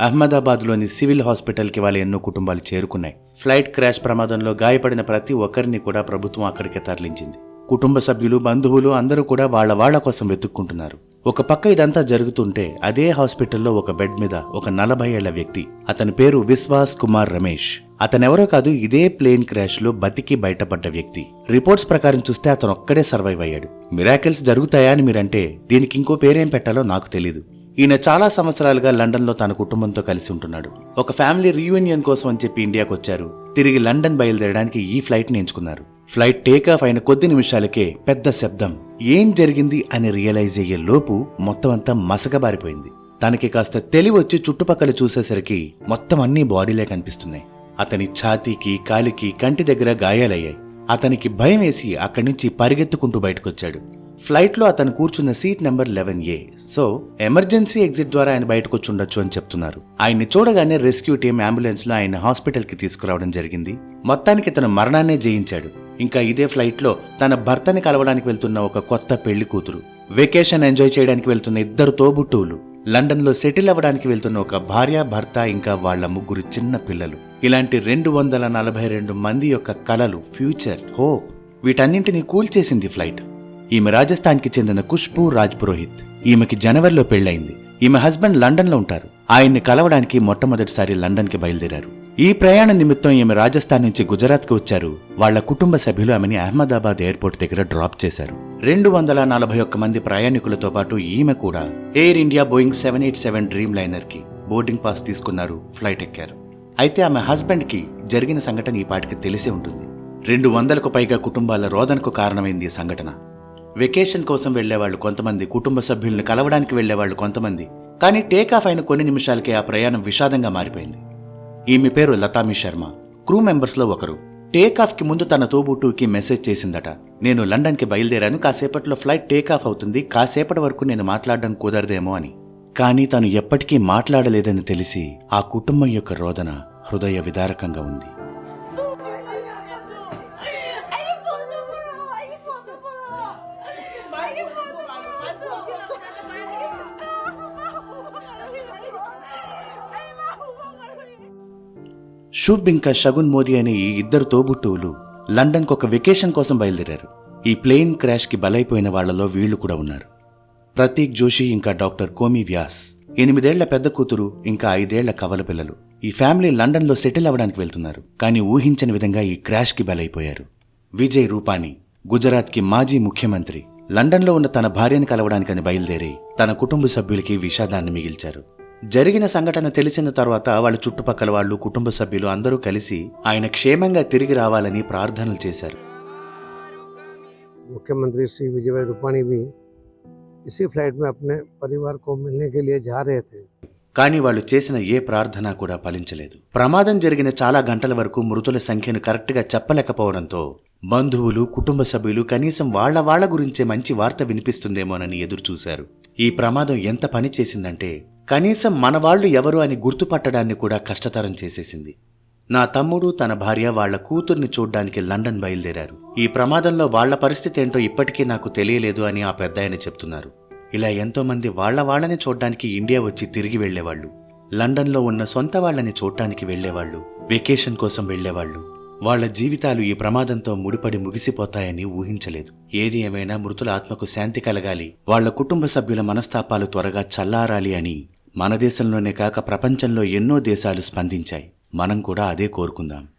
అహ్మదాబాద్లోని civil హాస్పిటల్కి వాళ్ళ ఎన్నో కుటుంబాలు చేరుకున్నాయి. ఫ్లైట్ క్రాష్ ప్రమాదంలో గాయపడిన ప్రతి ఒక్కరిని కూడా ప్రభుత్వం అక్కడికే తరలించింది. కుటుంబ సభ్యులు, బంధువులు అందరూ కూడా వాళ్ళ కోసం వెతుక్కుంటున్నారు. ఒక పక్క ఇదంతా జరుగుతుంటే అదే హాస్పిటల్లో ఒక బెడ్ మీద ఒక 40 ఏళ్ల వ్యక్తి, అతని పేరు విశ్వాస్ కుమార్ రమేష్. అతనెవరో కాదు, ఇదే ప్లేన్ క్రాష్ లో బతికి బయటపడ్డ వ్యక్తి. రిపోర్ట్స్ ప్రకారం చూస్తే అతను ఒక్కడే సర్వైవ్ అయ్యాడు. మిరాకిల్స్ జరుగుతాయా అని మీరంటే దీనికి ఇంకో పేరేం పెట్టాలో నాకు తెలీదు. ఈయన చాలా సంవత్సరాలుగా లండన్ లో తన కుటుంబంతో కలిసి ఉంటున్నాడు. ఒక ఫ్యామిలీ రీయూనియన్ కోసం అని చెప్పి ఇండియాకు వచ్చారు. తిరిగి లండన్ బయలుదేరడానికి ఈ ఫ్లైట్ ని ఎంచుకున్నారు. ఫ్లైట్ టేకాఫ్ అయిన కొద్ది నిమిషాలకే పెద్ద శబ్దం. ఏం జరిగింది అని రియలైజ్ అయ్యే లోపు మొత్తం అంతా మసకబారిపోయింది. తనకి కాస్త తెలివొచ్చి చుట్టుపక్కల చూసేసరికి మొత్తం అన్ని బాడీలే కనిపిస్తున్నాయి. అతని ఛాతీకి, కాలికి, కంటి దగ్గర గాయాలయ్యాయి. అతనికి భయం వేసి అక్కడి నుంచి పరిగెత్తుకుంటూ బయటకొచ్చాడు. ఫ్లైట్ లో అతను కూర్చున్న seat number 11A. So emergency exit ద్వారా ఆయన బయటకొచ్చి ఉండొచ్చు అని చెప్తున్నారు. ఆయన్ని చూడగానే రెస్క్యూ టీం అంబులెన్స్ లో ఆయన హాస్పిటల్ కి తీసుకురావడం జరిగింది. మొత్తానికి తన మరణాన్నే జయించాడు. ఇంకా ఇదే ఫ్లైట్ లో తన భర్తని కలవడానికి వెళ్తున్న ఒక కొత్త పెళ్లి కూతురు, వెకేషన్ ఎంజాయ్ చేయడానికి వెళ్తున్న 2 తోబుట్టువులు, లండన్ లో సెటిల్ అవ్వడానికి వెళ్తున్న ఒక భార్య, భర్త, ఇంకా వాళ్ల 3 చిన్న పిల్లలు. ఇలాంటి 242 మంది యొక్క కలలు, ఫ్యూచర్, హోప్, వీటన్నింటినీ కూల్చేసింది ఫ్లైట్. ఈమె రాజస్థాన్కి చెందిన ఖుష్బూ రాజ్ పురోహిత్. ఈమెకి జనవరిలో పెళ్లయింది. ఈమె హస్బెండ్ లండన్ లో ఉంటారు. ఆయన్ని కలవడానికి మొట్టమొదటిసారి లండన్ కి బయలుదేరారు. ఈ ప్రయాణ నిమిత్తం ఈమె రాజస్థాన్ నుంచి గుజరాత్ కి వచ్చారు. వాళ్ల కుటుంబ సభ్యులు ఆమెని అహ్మదాబాద్ ఎయిర్పోర్ట్ దగ్గర డ్రాప్ చేశారు. 241 మంది ప్రయాణికులతో పాటు ఈమె కూడా air India Boeing 787 dream liner కి బోర్డింగ్ పాస్ తీసుకున్నారు, ఫ్లైట్ ఎక్కారు. అయితే ఆమె హస్బెండ్ కి జరిగిన సంఘటన ఈ పాటికి తెలిసే ఉంటుంది. 200కు పైగా కుటుంబాల రోదనకు కారణమైంది ఈ సంఘటన. వెకేషన్ కోసం వెళ్లేవాళ్లు కొంతమంది, కుటుంబ సభ్యులను కలవడానికి వెళ్లేవాళ్లు కొంతమంది. కానీ టేకాఫ్ అయిన కొన్ని నిమిషాలకే ఆ ప్రయాణం విషాదంగా మారిపోయింది. ఈమె పేరు లతామి శర్మ, క్రూ మెంబర్స్ లో ఒకరు. టేకాఫ్ కి ముందు తన తోబుట్టుకి మెసేజ్ చేసిందట, నేను లండన్ కి బయలుదేరాను, కాసేపట్లో ఫ్లైట్ టేకాఫ్ అవుతుంది, కాసేపటి వరకు నేను మాట్లాడడం కుదరదేమో అని. కానీ తను ఎప్పటికీ మాట్లాడలేదని తెలిసి ఆ కుటుంబం యొక్క రోదన హృదయ విదారకంగా ఉంది. శుభ్ ఇంకా షగున్ మోదీ అనే ఈ 2 తోబుట్టువులు లండన్ కు ఒక వెకేషన్ కోసం బయలుదేరారు. ఈ ప్లేన్ క్రాష్ కి బలైపోయిన వాళ్లలో వీళ్లు కూడా ఉన్నారు. ప్రతీక్ జోషి ఇంకా డాక్టర్ కోమి వ్యాస్, 8 ఏళ్ల పెద్ద కూతురు, ఇంకా 5 ఏళ్ల కవల పిల్లలు. ఈ ఫ్యామిలీ లండన్ లో సెటిల్ అవ్వడానికి వెళ్తున్నారు. కానీ ఊహించని విధంగా ఈ క్రాష్ కి బలైపోయారు. విజయ్ రూపానీ, గుజరాత్ కి మాజీ ముఖ్యమంత్రి, లండన్ లో ఉన్న తన భార్యను కలవడానికని బయలుదేరి తన కుటుంబ సభ్యులకి విషాదాన్ని మిగిల్చారు. జరిగిన సంఘటన తెలిసిన తర్వాత వాళ్ళ చుట్టుపక్కల వాళ్ళు, కుటుంబ సభ్యులు అందరూ కలిసి ఆయన క్షేమంగా తిరిగి రావాలని ప్రార్థనలు చేశారు. मुख्यमंत्री श्री विजय भाई रूपाणी भी इसी फ्लाइट में अपने परिवार को मिलने के लिए जा रहे थे. కానీ వాళ్ళు చేసిన ఏ ప్రార్థన కూడా ఫలించలేదు. ప్రమాదం జరిగిన చాలా గంటల వరకు మృతుల సంఖ్యను కరెక్ట్ గా చెప్పలేకపోవడంతో బంధువులు, కుటుంబ సభ్యులు కనీసం వాళ్ల గురించే మంచి వార్త వినిపిస్తుందేమోనని ఎదురు చూశారు. ఈ ప్రమాదం ఎంత పని చేసిందంటే కనీసం మన వాళ్ళు ఎవరు అని గుర్తుపట్టడాన్ని కూడా కష్టతరం చేసేసింది. నా తమ్ముడు, తన భార్య, వాళ్ల కూతుర్ని చూడ్డానికి లండన్ బయలుదేరారు. ఈ ప్రమాదంలో వాళ్ల పరిస్థితి ఏంటో ఇప్పటికీ నాకు తెలియలేదు అని ఆ పెద్దాయన చెప్తున్నారు. ఇలా ఎంతో మంది వాళ్లని చూడ్డానికి ఇండియా వచ్చి తిరిగి వెళ్లేవాళ్లు, లండన్లో ఉన్న సొంత వాళ్లని చూడ్డానికి వెళ్లేవాళ్లు, వెకేషన్ కోసం వెళ్లేవాళ్లు. వాళ్ల జీవితాలు ఈ ప్రమాదంతో ముడిపడి ముగిసిపోతాయని ఊహించలేదు. ఏది ఏమైనా మృతుల ఆత్మకు శాంతి కలగాలి, వాళ్ల కుటుంబ సభ్యుల మనస్తాపాలు త్వరగా చల్లారాలి అని మన దేశంలోనే కాక ప్రపంచంలో ఎన్నో దేశాలు స్పందించాయి. మనం కూడా అదే కోరుకుందాం.